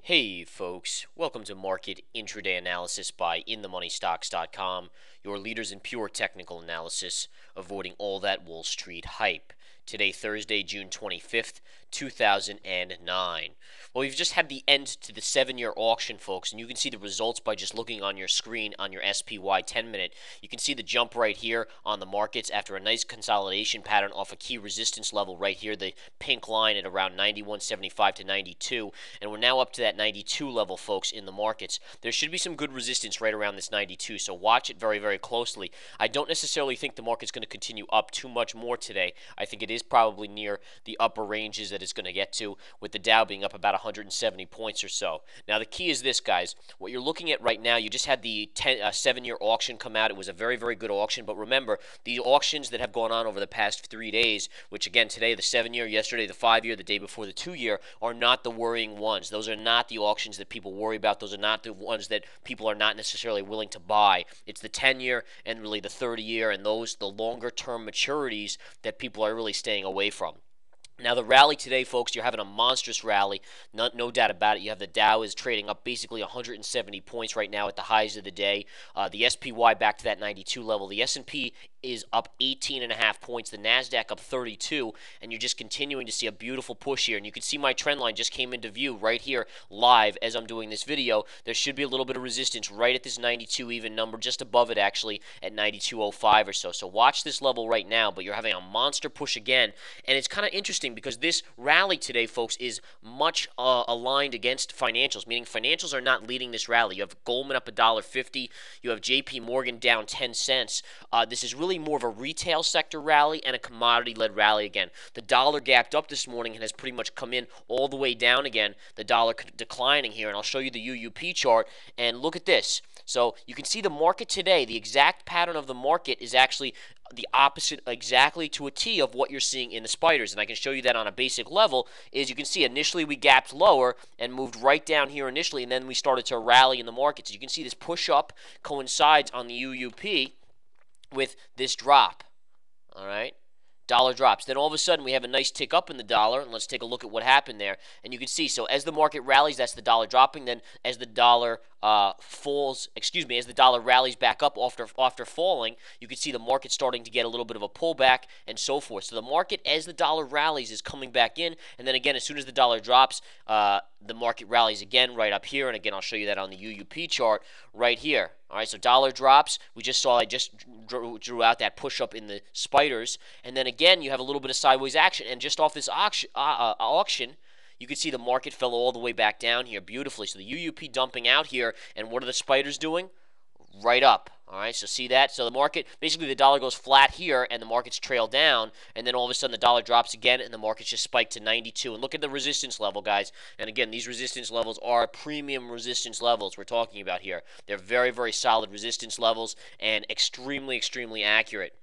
Hey folks, welcome to Market Intraday Analysis by InTheMoneyStocks.com, your leaders in pure technical analysis, avoiding all that Wall Street hype. Today, Thursday, June 25th, 2009. Well, we've just had the end to the 7-year auction, folks, and you can see the results by just looking on your screen on your SPY 10-minute. You can see the jump right here on the markets after a nice consolidation pattern off a key resistance level right here, the pink line at around 91.75 to 92, and we're now up to that 92 level, folks, in the markets. There should be some good resistance right around this 92, so watch it very, very closely. I don't necessarily think the market's going to continue up too much more today. I think it is probably near the upper ranges that it's going to get to, with the Dow being up about 170 points or so. Now, the key is this, guys. What you're looking at right now, you just had the 7-year auction come out. It was a very, very good auction, but remember, the auctions that have gone on over the past 3 days, which again, today the 7-year, yesterday the 5-year, the day before the 2-year, are not the worrying ones. Those are not the auctions that people worry about. Those are not the ones that people are not necessarily willing to buy. It's the 10-year and really the 30-year and those, the longer term maturities that people are really staying away from. Now, the rally today, folks, you're having a monstrous rally, no doubt about it. You have the Dow is trading up basically 170 points right now at the highs of the day. The SPY back to that 92 level. The S&P is up 18.5 points. The NASDAQ up 32, and you're just continuing to see a beautiful push here. And you can see my trend line just came into view right here live as I'm doing this video. There should be a little bit of resistance right at this 92 even number, just above it actually at 92.05 or so. So watch this level right now, but you're having a monster push again, and it's kind of interesting because this rally today, folks, is much aligned against financials, meaning financials are not leading this rally. You have Goldman up $1.50. You have JP Morgan down 10 cents. This is really more of a retail sector rally and a commodity-led rally again. The dollar gapped up this morning and has pretty much come in all the way down again. The dollar declining here, and I'll show you the UUP chart, and look at this. So you can see the market today, the exact pattern of the market is actually the opposite exactly to a T of what you're seeing in the spiders, and I can show you that on a basic level. Is you can see initially we gapped lower and moved right down here initially, and then we started to rally in the markets. You can see this push up coincides on the UUP with this drop. All right, dollar drops. Then all of a sudden we have a nice tick up in the dollar, and let's take a look at what happened there. And you can see, so as the market rallies, that's the dollar dropping. Then as the dollar as the dollar rallies back up after falling, you can see the market starting to get a little bit of a pullback and so forth. So the market, as the dollar rallies, is coming back in, and then again, as soon as the dollar drops, the market rallies again right up here, and again, I'll show you that on the UUP chart right here. All right, so dollar drops. We just saw I just drew out that push up in the spiders, and then again, you have a little bit of sideways action, and just off this auction, you can see the market fell all the way back down here beautifully. So the UUP dumping out here, and what are the spiders doing? Right up. All right, so see that? So the market, basically the dollar goes flat here, and the markets trail down, and then all of a sudden the dollar drops again, and the markets just spike to 92. And look at the resistance level, guys. And again, these resistance levels are premium resistance levels we're talking about here. They're very, very solid resistance levels and extremely, extremely accurate.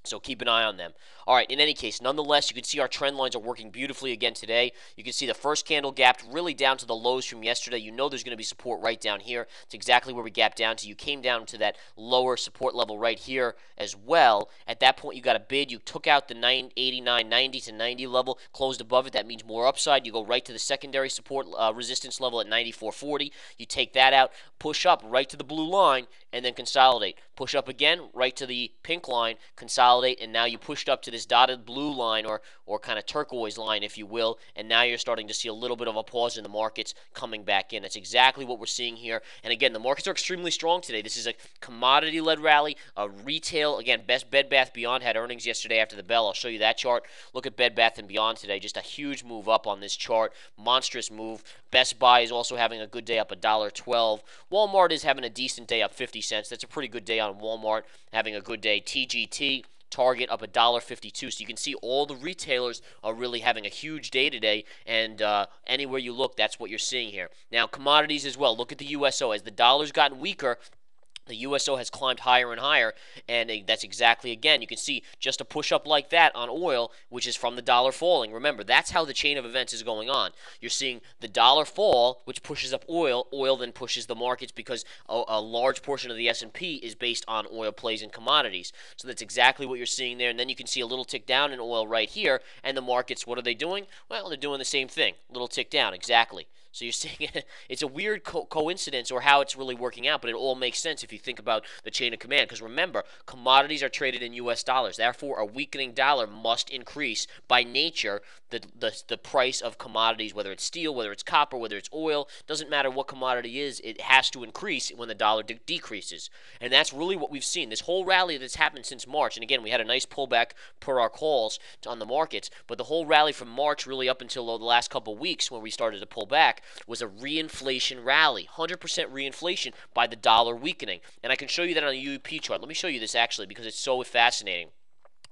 So keep an eye on them. All right, in any case, nonetheless, you can see our trend lines are working beautifully again today. You can see the first candle gapped really down to the lows from yesterday. You know there's going to be support right down here. It's exactly where we gapped down to. You came down to that lower support level right here as well. At that point, you got a bid. You took out the 89, 90 to 90 level, closed above it. That means more upside. You go right to the secondary support resistance level at 94.40. You take that out, push up right to the blue line, and then consolidate. Push up again, right to the pink line, consolidate, and now you pushed up to this dotted blue line or kind of turquoise line, if you will, and now you're starting to see a little bit of a pause in the markets coming back in. That's exactly what we're seeing here. And again, the markets are extremely strong today. This is a commodity-led rally, a retail. Again, Bed Bath & Beyond had earnings yesterday after the bell. I'll show you that chart. Look at Bed Bath & Beyond today. Just a huge move up on this chart. Monstrous move. Best Buy is also having a good day, up $1.12. Walmart is having a decent day, up 50 cents. That's a pretty good day on Walmart, having a good day. TGT, Target up $1.52. So you can see all the retailers are really having a huge day today, and anywhere you look, that's what you're seeing here. Now, commodities as well. Look at the USO. As the dollar's gotten weaker, the USO has climbed higher and higher, and that's exactly, again, you can see just a push up like that on oil, which is from the dollar falling. Remember, that's how the chain of events is going on. You're seeing the dollar fall, which pushes up oil. Oil then pushes the markets because a large portion of the S&P is based on oil plays and commodities. So that's exactly what you're seeing there, and then you can see a little tick down in oil right here, and the markets, what are they doing? Well, they're doing the same thing, little tick down, exactly. So you're seeing it's a weird coincidence or how it's really working out, but it all makes sense if you think about the chain of command. Because remember, commodities are traded in U.S. dollars. Therefore, a weakening dollar must increase by nature the price of commodities, whether it's steel, whether it's copper, whether it's oil. Doesn't matter what commodity is, it has to increase when the dollar decreases. And that's really what we've seen. This whole rally that's happened since March, and again, we had a nice pullback per our calls on the markets, but the whole rally from March really up until the last couple of weeks when we started to pull back was a reinflation rally, 100% reinflation by the dollar weakening. And I can show you that on the UUP chart. Let me show you this actually because it's so fascinating.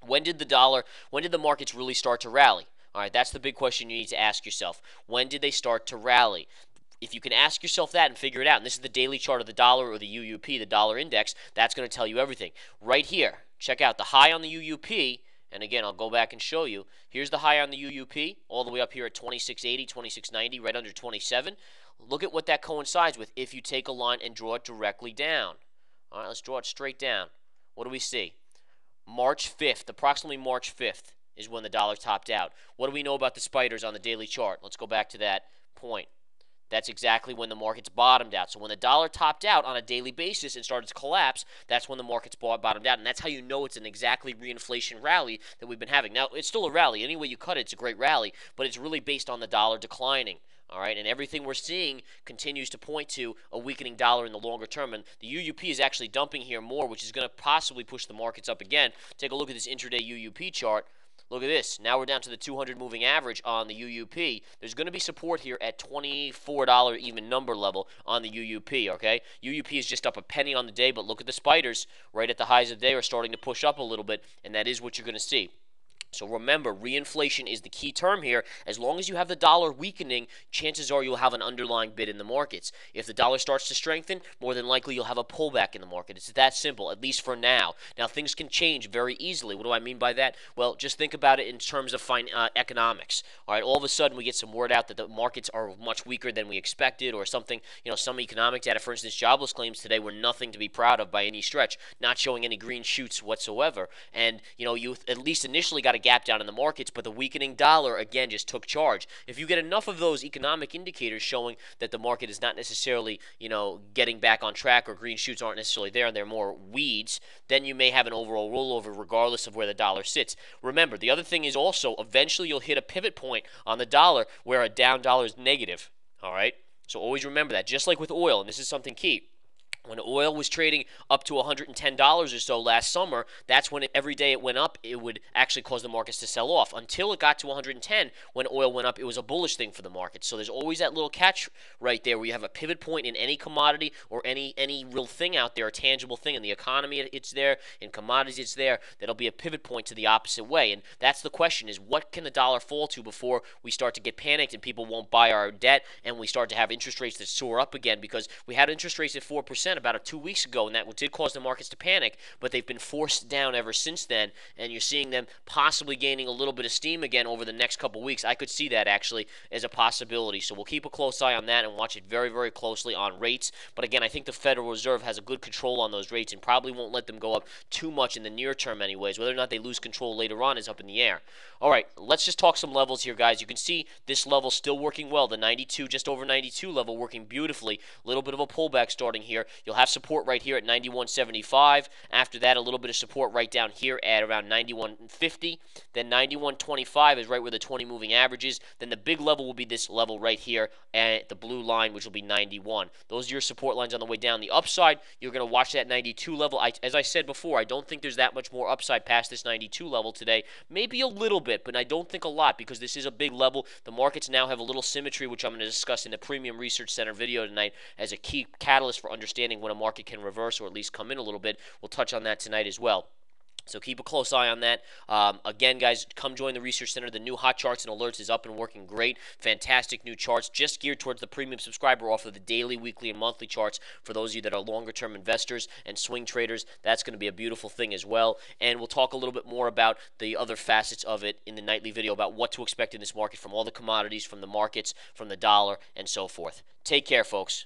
When did the markets really start to rally? All right, that's the big question you need to ask yourself. When did they start to rally? If you can ask yourself that and figure it out, and this is the daily chart of the dollar or the UUP, the dollar index, that's going to tell you everything. Right here, check out the high on the UUP. And again, I'll go back and show you. Here's the high on the UUP, all the way up here at 2680, 2690, right under 27. Look at what that coincides with if you take a line and draw it directly down. All right, let's draw it straight down. What do we see? March 5th, approximately March 5th is when the dollar topped out. What do we know about the spiders on the daily chart? Let's go back to that point. That's exactly when the markets bottomed out. So when the dollar topped out on a daily basis and started to collapse, that's when the markets bottomed out. And that's how you know it's an exactly reinflation rally that we've been having. Now, it's still a rally. Any way you cut it, it's a great rally. But it's really based on the dollar declining. All right, and everything we're seeing continues to point to a weakening dollar in the longer term. And the UUP is actually dumping here more, which is going to possibly push the markets up again. Take a look at this intraday UUP chart. Look at this. Now we're down to the 200 moving average on the UUP. There's going to be support here at $24 even number level on the UUP, okay? UUP is just up a penny on the day, but look at the spiders right at the highs of the day are starting to push up a little bit, and that is what you're going to see. So remember, reinflation is the key term here. As long as you have the dollar weakening, chances are you'll have an underlying bid in the markets. If the dollar starts to strengthen, more than likely you'll have a pullback in the market. It's that simple, at least for now. Now, things can change very easily. What do I mean by that? Well, just think about it in terms of economics. All right, all of a sudden we get some word out that the markets are much weaker than we expected or something. You know, some economic data, for instance, jobless claims today were nothing to be proud of by any stretch, not showing any green shoots whatsoever. And, you know, you at least initially got to gap down in the markets, but the weakening dollar again just took charge. If you get enough of those economic indicators showing that the market is not necessarily, you know, getting back on track or green shoots aren't necessarily there and they're more weeds, then you may have an overall rollover regardless of where the dollar sits. Remember, the other thing is also eventually you'll hit a pivot point on the dollar where a down dollar is negative. All right? So always remember that. Just like with oil, and this is something key. When oil was trading up to $110 or so last summer, that's when every day it went up, it would actually cause the markets to sell off. Until it got to 110, when oil went up, it was a bullish thing for the market. So there's always that little catch right there where you have a pivot point in any commodity or any real thing out there, a tangible thing. In the economy, it's there. In commodities, it's there. That'll be a pivot point to the opposite way. And that's the question is, what can the dollar fall to before we start to get panicked and people won't buy our debt and we start to have interest rates that soar up again? Because we had interest rates at 4% about 2 weeks ago, and that did cause the markets to panic, but they've been forced down ever since then, and you're seeing them possibly gaining a little bit of steam again over the next couple weeks. I could see that actually as a possibility, so we'll keep a close eye on that and watch it very, very closely on rates. But again, I think the Federal Reserve has a good control on those rates and probably won't let them go up too much in the near term anyways. Whether or not they lose control later on is up in the air. All right, let's just talk some levels here, guys. You can see this level still working well. The 92, just over 92 level working beautifully. A little bit of a pullback starting here. You'll have support right here at 91.75. After that, a little bit of support right down here at around 91.50. Then 91.25 is right where the 20 moving average is. Then the big level will be this level right here at the blue line, which will be 91. Those are your support lines on the way down. The upside, you're going to watch that 92 level. As I said before, I don't think there's that much more upside past this 92 level today. Maybe a little bit, but I don't think a lot because this is a big level. The markets now have a little symmetry, which I'm going to discuss in the Premium Research Center video tonight as a key catalyst for understanding when a market can reverse or at least come in a little bit. We'll touch on that tonight as well. So keep a close eye on that. Again, guys, come join the Research Center. The new Hot Charts and Alerts is up and working great. Fantastic new charts, just geared towards the premium subscriber off of the daily, weekly, and monthly charts for those of you that are longer-term investors and swing traders. That's going to be a beautiful thing as well. And we'll talk a little bit more about the other facets of it in the nightly video about what to expect in this market from all the commodities, from the markets, from the dollar, and so forth. Take care, folks.